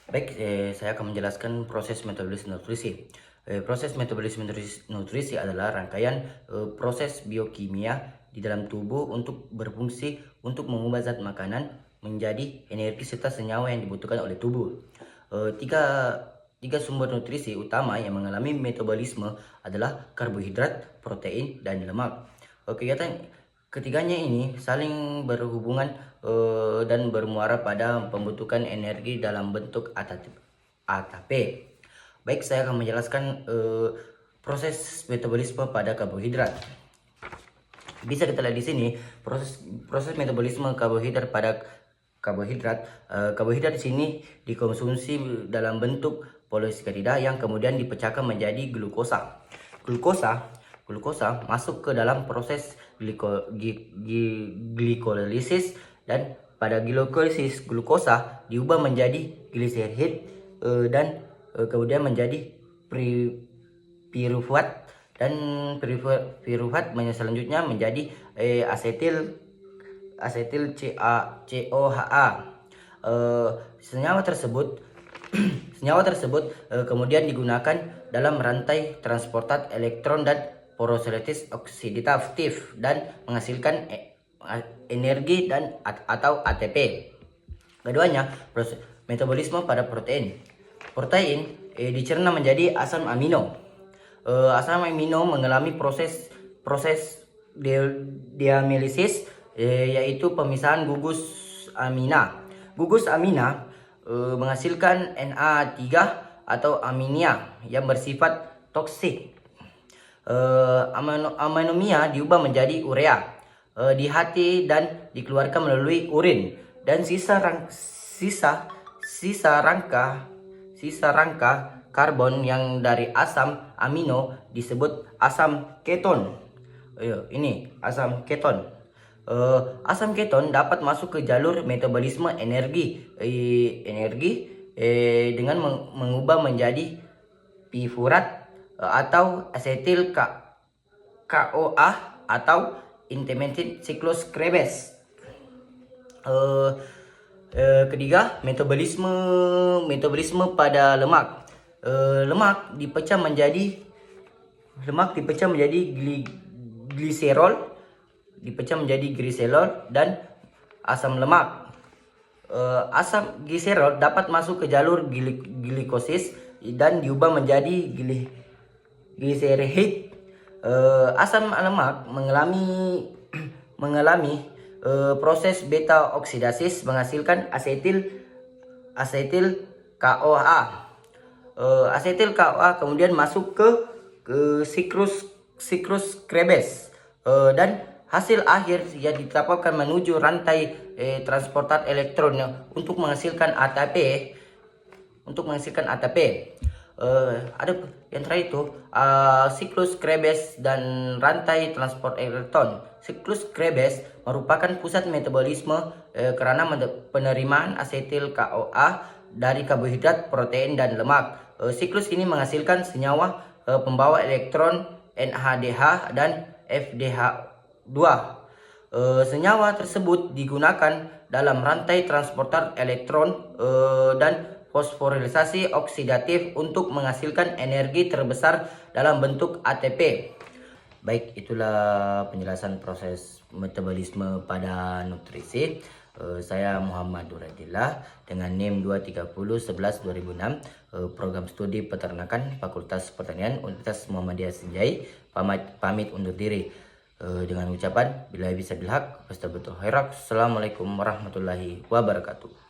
Baik, saya akan menjelaskan proses metabolisme nutrisi. Proses metabolisme nutrisi adalah rangkaian proses biokimia di dalam tubuh untuk berfungsi untuk mengubah zat makanan menjadi energi serta senyawa yang dibutuhkan oleh tubuh. Tiga sumber nutrisi utama yang mengalami metabolisme adalah karbohidrat, protein, dan lemak. Kegiatan ketiganya ini saling berhubungan dan bermuara pada pembentukan energi dalam bentuk ATP. Baik, saya akan menjelaskan proses metabolisme pada karbohidrat. Bisa kita lihat di sini proses metabolisme karbohidrat pada karbohidrat. Karbohidrat di sini dikonsumsi dalam bentuk polisakarida yang kemudian dipecahkan menjadi glukosa. Glukosa masuk ke dalam proses glikolisis, dan pada glikolisis glukosa diubah menjadi gliserid dan kemudian menjadi piruvat, dan piruvat selanjutnya menjadi asetil COHA. Senyawa tersebut kemudian digunakan dalam rantai transportat elektron dan porositas oksidatif dan menghasilkan energi atau ATP. Keduanya, proses metabolisme pada protein. Protein dicerna menjadi asam amino. Asam amino mengalami proses diamilisis, yaitu pemisahan gugus amina. Gugus amina menghasilkan Na3 atau aminia yang bersifat toksik. Aminomia diubah menjadi urea di hati dan dikeluarkan melalui urin, dan sisa rangka karbon yang dari asam amino disebut asam keton. Ini asam keton. Asam keton dapat masuk ke jalur metabolisme energi dengan mengubah menjadi piruvat atau asetil CoA atau intermittent siklus Krebs. Ketiga, metabolisme pada lemak. Lemak dipecah menjadi gliserol dan asam lemak. Asam gliserol dapat masuk ke jalur glikosis dan diubah menjadi gliserid. Asam lemak mengalami proses beta oksidasis menghasilkan asetil CoA. Asetil CoA kemudian masuk ke siklus Krebs, dan hasil akhir yang ditapakkan menuju rantai transportat elektron untuk menghasilkan ATP. Ada yang terakhir itu siklus Krebs dan rantai transport elektron. Siklus Krebs merupakan pusat metabolisme karena penerimaan asetil CoA dari karbohidrat, protein, dan lemak. Siklus ini menghasilkan senyawa pembawa elektron NADH dan FeH2. Senyawa tersebut digunakan dalam rantai transporter elektron dan fosforilisasi oksidatif untuk menghasilkan energi terbesar dalam bentuk ATP. Baik, itulah penjelasan proses metabolisme pada nutrisi. Saya Muhammad Duradillah dengan NIM 23011-2006, program studi peternakan Fakultas Pertanian Universitas Muhammadiyah Senjai. Pamit undur diri dengan ucapan bila bisa bilhaq, fastabiqul khairat. Assalamualaikum warahmatullahi wabarakatuh.